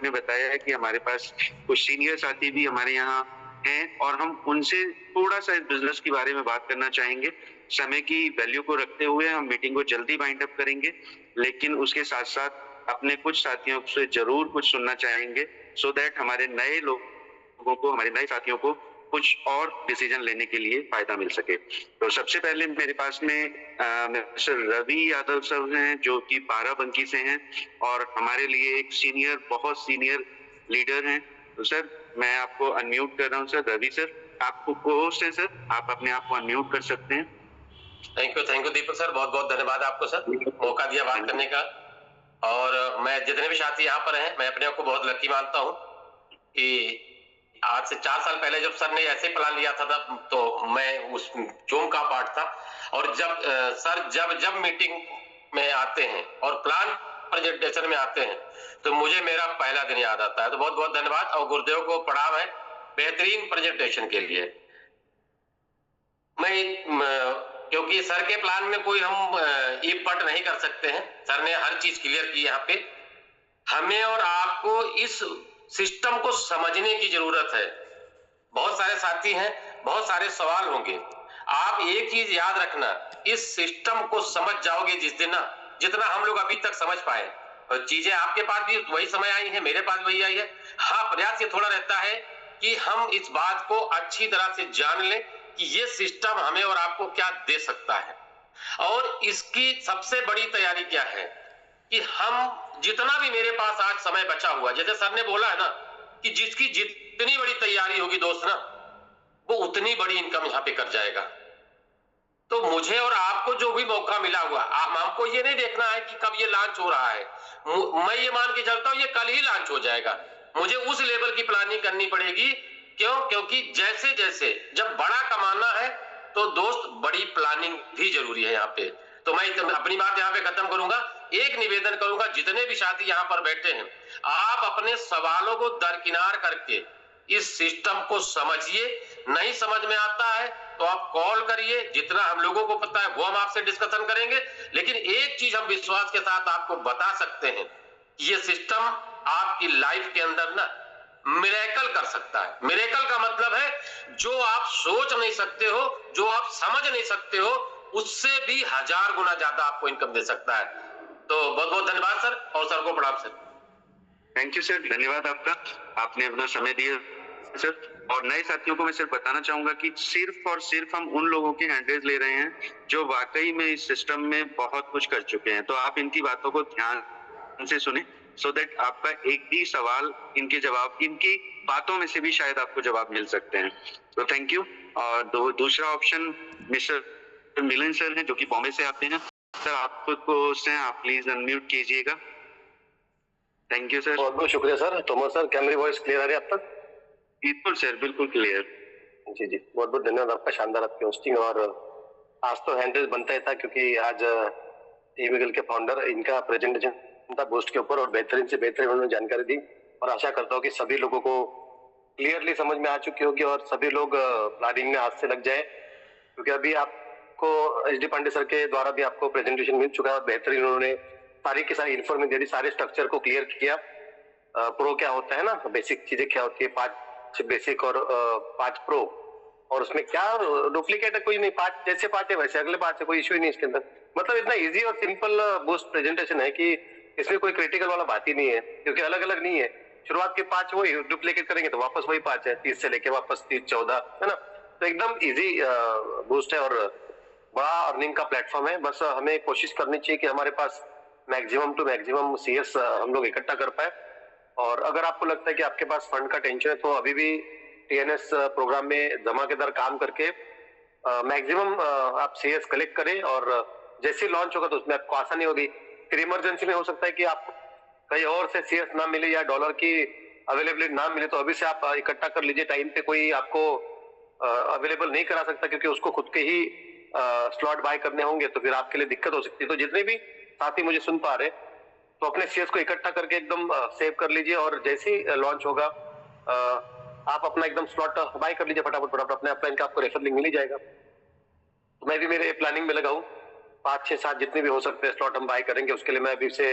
ने बताया है कि हमारे पास कुछ सीनियर साथी भी हमारे यहाँ हैं और हम उनसे थोड़ा-सा इस बिज़नेस के बारे में बात करना चाहेंगे। समय की वैल्यू को रखते हुए हम मीटिंग को जल्दी वाइंड अप करेंगे, लेकिन उसके साथ-साथ अपने कुछ साथियों से ज़रूर कुछ सुनना चाहेंगे सो दैट हमारे नए लोगों को, हमारे नए साथियों को कुछ और डिसीज़न लेने के लिए फ़ायदा मिल सके। तो सबसे पहले मेरे पास में मिस्टर रवि यादव सर हैं, जो कि बाराबंकी से हैं और हमारे लिए एक बहुत सीनियर लीडर हैं। तो सर, मैं आपको अनम्यूट कर रहा हूँ सर। रवि सर, आप को-होस्ट हैं सर, आप अपने आप को अनम्यूट कर सकते हैं। थैंक यू दीपक सर, बहुत-बहुत धन्यवाद आपको सर, मौका दिया बात करने का। और मैं जितने भी साथी यहाँ पर हैं, मैं अपने आप को बहुत लकी मानता हूँ कि आज से 4 साल पहले जब सर ने ऐसे प्लान लिया था तब तो मैं उस ज़ूम का पार्ट था। और सर जब मीटिंग में आते हैं और प्लान प्रेजेंटेशन में आते हैं, तो मुझे मेरा पहला दिन याद आता है। तो बहुत-बहुत धन्यवाद और गुरुदेव को प्रणाम है बेहतरीन प्रेजेंटेशन के लिए। क्योंकि सर के प्लान में कोई हम इफ बट नहीं कर सकते हैं। सर ने हर चीज क्लियर की यहाँ पे। हमें और आपको इस सिस्टम को समझने की जरूरत है। बहुत सारे साथी हैं, बहुत सारे सवाल होंगे। आप एक चीज याद रखना, इस सिस्टम को समझ जाओगे जिस दिन ना, जितना हम लोग अभी तक समझ पाए। और चीजें आपके पास भी वही समय आई है, मेरे पास वही आई है। हाँ, प्रयास ये थोड़ा रहता है कि हम इस बात को अच्छी तरह से जान लें कि ये सिस्टम हमें और आपको क्या दे सकता है। और इसकी सबसे बड़ी तैयारी क्या है कि हम जितना भी मेरे पास आज समय बचा हुआ, जैसे सर ने बोला है ना कि जिसकी जितनी बड़ी तैयारी होगी दोस्त ना, वो उतनी बड़ी इनकम यहाँ पे कर जाएगा। तो मुझे और आपको जो भी मौका मिला हुआ, हमको ये नहीं देखना है कि कब ये लॉन्च हो रहा है। मैं ये मान के चलता हूँ ये कल ही लॉन्च हो जाएगा। मुझे उस लेवल की प्लानिंग करनी पड़ेगी। क्योंकि जैसे जैसे जब बड़ा कमाना है तो दोस्त बड़ी प्लानिंग भी जरूरी है यहाँ पे। तो मैं अपनी बात यहाँ पे खत्म करूंगा। एक निवेदन करूंगा, जितने भी साथी यहाँ पर बैठे हैं, आप अपने सवालों को दरकिनार करके इस सिस्टम को समझिए। नहीं समझ में आता है तो आप कॉल करिए, जितना हम लोगों को पता है वो हम आपसे डिस्कशन करेंगे। लेकिन एक चीज हम विश्वास के साथ आपको बता सकते हैं, ये सिस्टम आपकी लाइफ के अंदर ना मिरेकल कर सकता है। मिरेकल का मतलब है जो आप सोच नहीं सकते हो, जो आप समझ नहीं सकते हो, उससे भी 1000 गुना ज्यादा आपको इनकम दे सकता है। तो बहुत बहुत धन्यवाद सर, और सर को प्रणाम सर। थैंक यू सर, धन्यवाद आपका। आपने अपना समय दिया सर। और नए साथियों को मैं सिर्फ बताना चाहूंगा कि सिर्फ और सिर्फ हम उन लोगों के हैंडल्स ले रहे हैं जो वाकई में इस सिस्टम में बहुत कुछ कर चुके हैं। तो आप इनकी बातों को ध्यान से सुने सो दैट आपका एक भी सवाल, इनकी बातों में से भी शायद आपको जवाब मिल सकते हैं। तो थैंक यू। और दूसरा ऑप्शन मिस्टर मिलन सर हैं, जो कि बॉम्बे से आते हैं। सर, आप खुद को होस्ट हैं, आप प्लीज अनम्यूट कीजिएगा। Thank you sir. बहुत बहुत शुक्रिया सर। तोमर सर, क्या मेरी वॉइस क्लियर आ रही है आप तक? बिल्कुल सर, बिल्कुल क्लियर। जी जी, बहुत बहुत धन्यवाद आपका, शानदार आपकी होस्टिंग। और आज तो हैंडल बनता ही था क्योंकि आज ईमेल के फाउंडर, इनका प्रेजेंटेशन था बूस्ट के ऊपर और बेहतरीन से बेहतरीन उन्होंने जानकारी दी। और आशा करता हूँ कि सभी लोगों को क्लियरली समझ में आ चुकी होगी और सभी लोग प्लानिंग में हाथ से लग जाए, क्योंकि अभी आपको एच डी पांडे सर के द्वारा भी आपको प्रेजेंटेशन मिल चुका है। बेहतरीन उन्होंने सारी की सारी इन्फॉर्मेशन दे दी, सारे स्ट्रक्चर को क्लियर किया। प्रो क्या होता है ना, बेसिक चीजें क्या होती है, 5 बेसिक और 5 प्रो, और उसमें क्या डुप्लीकेट है कोई नहीं, 5 जैसे 5 है वैसे अगले 5 है, कोई इश्यू ही नहीं इसके अंदर। मतलब इतना इजी और सिंपल बूस्ट प्रेजेंटेशन है कि इसमें कोई क्रिटिकल वाला बात ही नहीं है, क्योंकि अलग अलग नहीं है। शुरुआत के 5 वही डुप्लीकेट करेंगे तो वापस वही 5 है, 30 से लेके वापस 30 14 है ना। तो एकदम इजी बूस्ट है और बड़ा अर्निंग का प्लेटफॉर्म है। बस हमें कोशिश करनी चाहिए कि हमारे पास मैक्सिमम टू मैक्सिमम सीएस हम लोग इकट्ठा कर पाए। और अगर आपको लगता है कि आपके पास फंड का टेंशन है तो अभी भी टीएनएस प्रोग्राम में धमाकेदार काम करके मैक्सिमम आप सीएस कलेक्ट करें, और जैसे लॉन्च होगा तो उसमें आपको आसानी होगी। फिर इमरजेंसी में हो सकता है कि आपको कहीं और से सीएस ना मिले या डॉलर की अवेलेबिलिटी ना मिले, तो अभी से आप इकट्ठा कर लीजिए। टाइम पे कोई आपको अवेलेबल नहीं करा सकता क्योंकि उसको खुद के ही स्लॉट बाय करने होंगे, तो फिर आपके लिए दिक्कत हो सकती है। तो जितने भी साथी मुझे सुन पा रहे तो अपने शेयर्स को इकट्ठा करके एकदम सेव कर लीजिए, और जैसे ही लॉन्च होगा आप अपना एकदम स्लॉट बाय कर लीजिए फटाफट फटाफट। अपने अपना इनका आपको रेफर लिंक मिल ही जाएगा। तो मैं भी मेरे प्लानिंग में लगा हूँ, 5 6 7 जितने भी हो सकते हैं स्लॉट हम बाय करेंगे। उसके लिए मैं अभी से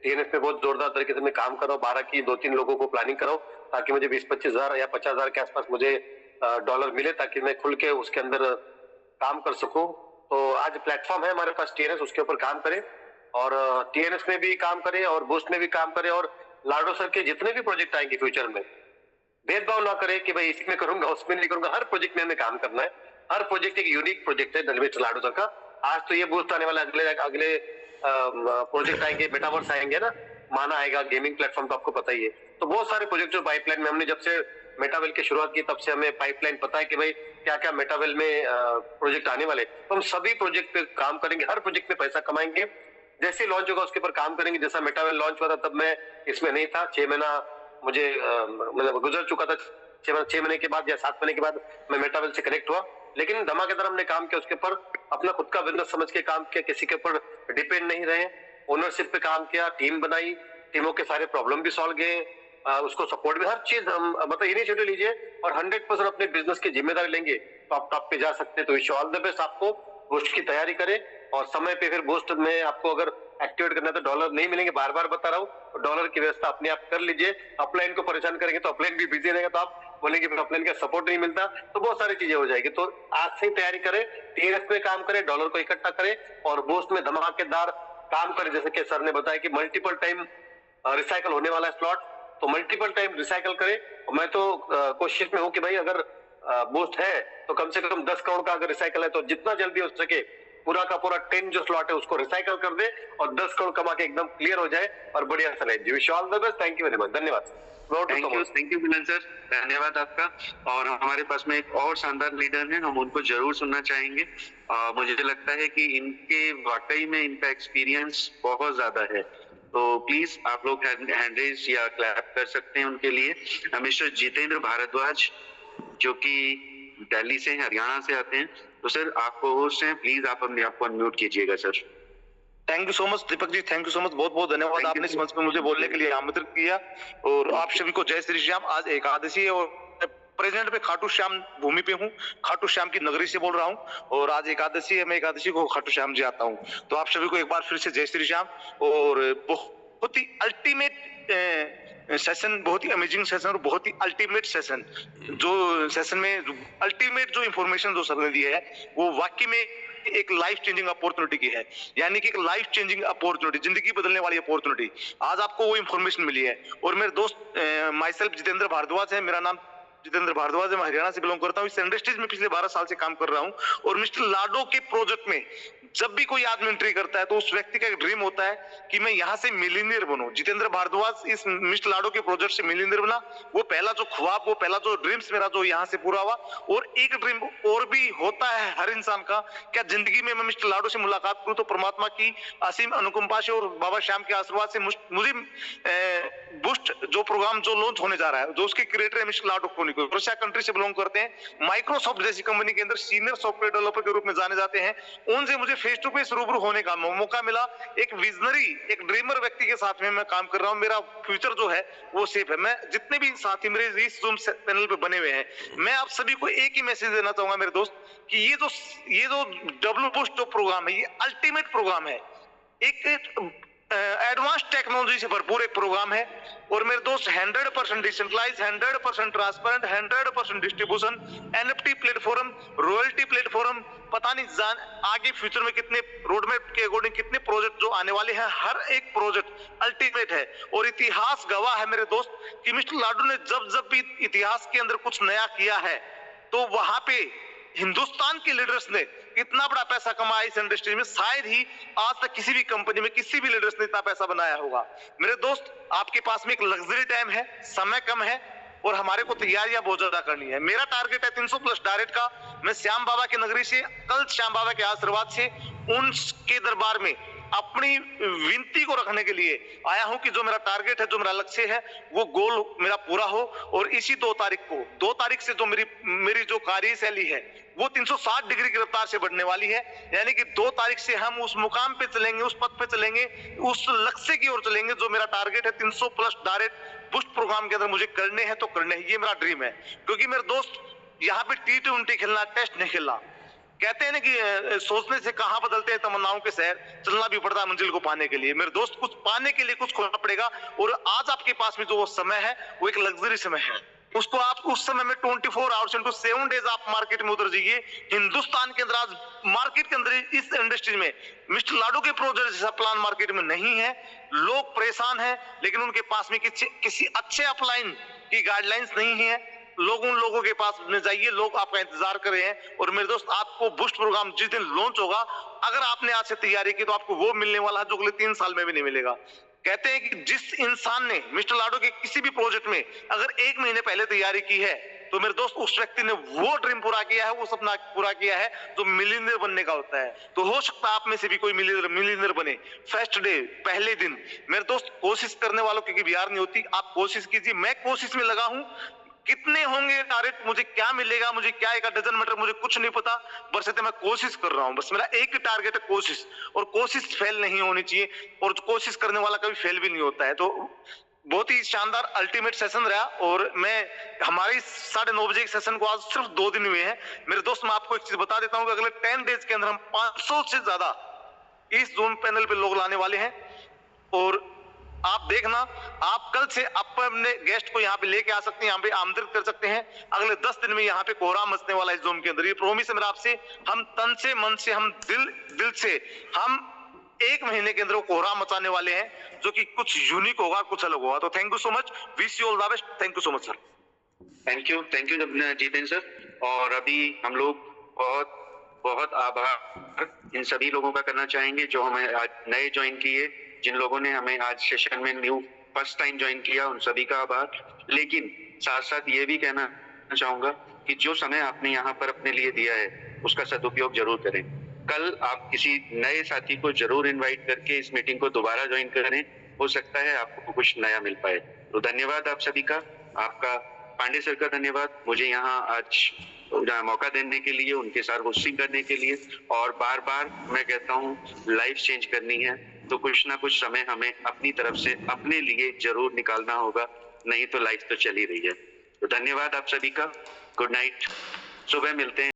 टीएनएस में बहुत जोरदार तरीके से मैं काम कर रहा हूँ। 12 की 2-3 लोगों को प्लानिंग कराऊं ताकि मुझे 20-25 हजार या 50 हजार के आसपास मुझे डॉलर मिले, ताकि मैं खुल के उसके अंदर काम कर सकूं। तो आज प्लेटफॉर्म है हमारे पास टीएनएस, उसके ऊपर काम करें और टीएनएस में भी काम करें और बूस्ट में भी काम करें, और लाडो सर के जितने भी प्रोजेक्ट आएंगे फ्यूचर में भेदभाव ना करें कि भाई इसमें करूंगा उसमें नहीं करूंगा। हर प्रोजेक्ट में हमें काम करना है। हर प्रोजेक्ट एक यूनिक प्रोजेक्ट है मिस्टर लाडो सर का। आज तो ये बूस्ट आने वाला, अगले अगले प्रोजेक्ट आएंगे, मेटावर्स आएंगे ना, माना आएगा, गेमिंग प्लेटफॉर्म तो आपको पता ही है। तो बहुत सारे प्रोजेक्ट जो पाइपलाइन में, हमने जब से मेटावेल की शुरुआत की तब से हमें पाइपलाइन पता है कि भाई क्या क्या मेटावेल में प्रोजेक्ट आने वाले। तो हम सभी प्रोजेक्ट पे काम करेंगे, हर प्रोजेक्ट में पैसा कमाएंगे। जैसे लॉन्च होगा उसके ऊपर काम करेंगे। जैसा मेटावेल लॉन्च हुआ था तब मैं इसमें नहीं था, 6 महीना मुझे मतलब गुजर चुका था। 6 महीने के बाद या 7 महीने के बाद मैं मेटावेल से कनेक्ट हुआ, लेकिन धमाकेदार हमने काम किया उसके ऊपर, अपना खुद का बिजनेस समझ के काम किया, किसी के ऊपर डिपेंड नहीं रहे, ओनरशिप पे काम किया, टीम बनाई, टीमों के सारे प्रॉब्लम भी सॉल्व गए, उसको सपोर्ट भी, हर चीज हम मतलब इनिशिएटिव लीजिए और 100% अपने बिजनेस की जिम्मेदारी लेंगे तो आप टॉप पे जा सकते हैं। तो विश ऑल द बेस्ट आपको। बूस्ट की तैयारी करें और समय पे फिर बूस्ट में आपको अगर एक्टिवेट करना है तो डॉलर नहीं मिलेंगे, बार बार बता रहा हूँ। डॉलर की व्यवस्था अपने आप कर लीजिए। अपलाइन को परेशान करेंगे तो अपलाइन भी बिजी रहेगा, तो आप बोलेंगे फिर अपलाइन का सपोर्ट नहीं मिलता, तो बहुत सारी चीजें हो जाएगी। तो आज से ही तैयारी करें, टीएनएस में काम करें, डॉलर को इकट्ठा करें और बूस्ट में धमाकेदार काम करें। जैसे कि सर ने बताया कि मल्टीपल टाइम रिसाइकल होने वाला है स्लॉट, तो मल्टीपल टाइम रिसाइकल करें। मैं तो कोशिश में हूं कि भाई अगर बूस्ट है तो कम से कम 10 करोड़ का अगर रिसाइकल है तो जितना जल्दी हो सके पूरा का पूरा 10 जो स्लॉट है उसको रिसाइकल कर दे और 10 करोड़ कमा के एकदम क्लियर हो जाए और बढ़िया चले। जी wish all the best. Thank you very much. धन्यवाद। थैंक यू मिलन सर, धन्यवाद आपका। और हमारे पास में एक और शानदार लीडर है, हम उनको जरूर सुनना चाहेंगे। मुझे लगता है कि इनके वाकई में इनका एक्सपीरियंस बहुत ज्यादा है, तो प्लीज आप लोग हैंड रेज या क्लैप कर सकते हैं उनके लिए। मिस्टर जितेंद्र भारद्वाज जो कि दिल्ली से, हरियाणा से आते हैं। तो सर आपको होस्ट हैं, प्लीज आप अपने आप को अनम्यूट कीजिएगा sir. Thank you so much Deepak ji, thank you so much, बहुत बहुत धन्यवाद। आपने इस मंच पे मुझे बोलने के लिए आमंत्रित किया। और आप सभी को जय श्री श्याम। आज एकादशी है और प्रेजेंट पे खाटू श्याम भूमि पे हूँ, खाटू श्याम की नगरी से बोल रहा हूँ और आज एकादशी है। मैं एकादशी को खाटू श्याम जी आता हूँ। तो आप सभी को एक बार फिर से जय श्री श्याम। और बहुत ही अल्टीमेट सेशन, बहुत ही अमेजिंग सेशन और बहुत ही अल्टीमेट सेशन, जो सेशन में अल्टीमेट जो इंफॉर्मेशन जो सर ने दी है वो वाकई में एक लाइफ चेंजिंग अपॉर्चुनिटी की है। यानी कि एक लाइफ चेंजिंग अपॉर्चुनिटी, जिंदगी बदलने वाली अपॉर्चुनिटी। आज आपको वो इंफॉर्मेशन मिली है। और मेरे दोस्त माई सेल्फ जितेंद्र भारद्वाज है, मेरा नाम जितेंद्र भारद्वाज है, मैं हरियाणा से बिलोंग करता हूँ। इस इंडस्ट्रीज में पिछले 12 साल से काम कर रहा हूँ। और मिस्टर लाडो के प्रोजेक्ट में जब भी कोई आदमी एंट्री करता है तो उस व्यक्ति का एक ड्रीम होता है कि मैं यहाँ से मिलीनियर बनूं। जितेंद्र भारद्वाज इस मिस्टर लाडो के प्रोजेक्ट से मिलीनियर बना। वो पहला जो ख्वाब, वो पहला जो ड्रीम्स मेरा जो यहाँ से पूरा हुआ। और एक ड्रीम और भी होता है हर इंसान का, क्या जिंदगी में मैं मिस्टर लाडो से मुलाकात करूं तो परमात्मा की असीम अनुकंपा से और बाबा श्याम के आशीर्वाद से मुझे बूस्ट जो प्रोग्राम जो लॉन्च होने जा रहा है, जो उसके क्रिएटर है मिस्टर लाडो कोनिको, रशिया कंट्री से बिलोंग करते हैं। माइक्रोसॉफ्ट जैसी कंपनी के अंदर सीनियर सॉफ्टवेयर डेवलपर के रूप में जाने जाते हैं। उनसे मुझे फेस टू फेस रूबरू होने का मौका मिला। एक विजनरी, एक ड्रीमर व्यक्ति के साथ में मैं काम कर रहा हूं। मेरा फ्यूचर जो है वो सेफ है। मैं जितने भी साथी मेरे इस जूम पैनल पे बने हुए हैं, मैं आप सभी को एक ही मैसेज देना चाहूंगा मेरे दोस्त, कि ये जो डब्ल्यू बूस्ट जो प्रोग्राम है ये अल्टीमेट प्रोग्राम है। एक एडवांस टेक्नोलॉजी से भरपूर एक प्रोग्राम है। और मेरे दोस्त 100% decentralise, 100% transparent, 100% distribution, NFT platform, royalty platform, पता नहीं जान आगे फ्यूचर में कितने रोडमैप के अकॉर्डिंग कितने प्रोजेक्ट जो आने वाले हैं। हर एक प्रोजेक्ट अल्टीमेट है और इतिहास गवाह है मेरे दोस्त कि मिस्टर लाडो ने जब भी इतिहास के अंदर कुछ नया किया है तो वहां पे हिंदुस्तान के लीडर्स ने इतना बड़ा पैसा कमाया इस इंडस्ट्री में, शायद ही आज तक किसी भी कंपनी में किसी भी लीडर्स ने इतना पैसा बनाया होगा। मेरे दोस्त, आपके पास में एक लग्जरी टाइम है, समय कम है और हमारे को तैयारियां बहुत ज्यादा करनी है। मेरा टारगेट है 300+ डायरेक्ट का। मैं श्याम बाबा की नगरी से, कल श्याम बाबा के आशीर्वाद से उनके दरबार में अपनी विनती को रखने के लिए आया हूं कि जो मेरा टारगेट है, जो मेरा लक्ष्य है, वो गोल मेरा पूरा हो। और इसी 2 तारीख से जो मेरी जो कार्यशैली है वो 360 डिग्री की रफ्तार से बढ़ने वाली है। यानी कि 2 तारीख से हम उस मुकाम पे चलेंगे, उस पथ पे चलेंगे, उस लक्ष्य की ओर चलेंगे जो मेरा टारगेट है 300+ डायरेक्ट बूस्ट प्रोग्राम के अंदर मुझे करने हैं तो करने हैं। ये मेरा ड्रीम है। क्योंकि मेरे दोस्त, यहाँ पे T20 खेलना, टेस्ट नहीं खेलना। कहते हैं ना कि सोचने से कहां बदलते हैं तमन्नाओं के शहर, चलना भी पड़ता है मंजिल को पाने के लिए। मेरे दोस्त, कुछ पाने के लिए कुछ खोना पड़ेगा, और आज आपके पास में जो वो समय है वो एक लग्जरी समय है। उसको आप उस समय में 24 आवर्स इंटू 7 डेज आप मार्केट में उतर जाइए। हिंदुस्तान के अंदर आज मार्केट के अंदर इस इंडस्ट्री में मिस्टर लाडो के प्रोजेक्ट जैसा प्लान मार्केट में नहीं है। लोग परेशान हैं, लेकिन उनके पास में किसी अच्छे अपलाइन की गाइडलाइंस नहीं है। लोग उन लोगों के पास में जाइए, लोग आपका इंतजार कर रहे हैं। और मेरे दोस्त, आपको बूस्ट प्रोग्राम जिस दिन लॉन्च होगा, अगर आपने आज से तैयारी की तो आपको वो मिलने वाला है जो अगले 3 साल में भी नहीं मिलेगा। कहते हैं कि जिस इंसान ने मिस्टर लाडो के किसी भी प्रोजेक्ट में अगर 1 महीने पहले तैयारी की है, तो मेरे दोस्त उस व्यक्ति ने वो ड्रीम पूरा किया है, वो सपना पूरा किया है जो मिलियनेयर बनने का होता है। तो हो सकता है आप में से भी कोई मिलियनेयर बने फर्स्ट डे, पहले दिन। मेरे दोस्त, कोशिश करने वालों की कभी हार नहीं होती। आप कोशिश कीजिए, मैं कोशिश में लगा हूं। कितने होंगे टारगेट, मुझे क्या मिलेगा, मुझे क्या एक डजन मटर, मुझे कुछ नहीं पता। बस मैं कोशिश कर रहा हूं। बस मेरा एक ही टारगेट है, कोशिश। और कोशिश फेल नहीं होनी चाहिए, और कोशिश करने वाला कभी फेल भी नहीं होता है। तो बहुत ही शानदार अल्टीमेट सेशन रहा। और मैं हमारे 9:30 बजे के सेशन को आज सिर्फ 2 दिन हुए हैं। मेरे दोस्त, मैं आपको एक चीज बता देता हूं कि अगले 10 डेज के अंदर हम 500 से ज्यादा इस जूम पैनल पे लोग लाने वाले हैं। और आप देखना, आप कल से अपने गेस्ट को यहाँ पे लेके आ सकते हैं, यहाँ पे आमंत्रित कर सकते हैं। अगले 10 दिन में यहाँ पे कोहराम मचने वाला है इस जूम के अंदर। ये प्रोमिस है मेरा आपसे। हम तन से, मन से, हम दिल से, हम 1 महीने के अंदर वो कोहराम मचाने वाले हैं, जो कि कुछ यूनिक होगा, कुछ अलग होगा। तो thank you so much, wish you all the best. Thank you so much sir. Thank you Jitendra sir. और अभी हम लोग बहुत बहुत आभार इन सभी लोगों का करना चाहेंगे जो हमें आज नए ज्वाइन किए, जिन लोगों ने हमें आज सेशन में फर्स्ट टाइम ज्वाइन किया, उन सभी का आभार। लेकिन साथ साथ ये भी कहना चाहूंगा कि जो समय आपने यहाँ पर अपने लिए दिया है उसका सदुपयोग जरूर करें। कल आप किसी नए साथी को जरूर इनवाइट करके इस मीटिंग को दोबारा ज्वाइन करें, हो सकता है आपको कुछ नया मिल पाए। तो धन्यवाद आप सभी का। आपका पांडे सर का धन्यवाद, मुझे यहाँ आज मौका देने के लिए, उनके साथ होस्टिंग करने के लिए। और बार बार मैं कहता हूँ, लाइफ चेंज करनी है तो कुछ ना कुछ समय हमें अपनी तरफ से अपने लिए जरूर निकालना होगा, नहीं तो लाइफ तो चली रही है। तो धन्यवाद आप सभी का। गुड नाइट, सुबह मिलते हैं।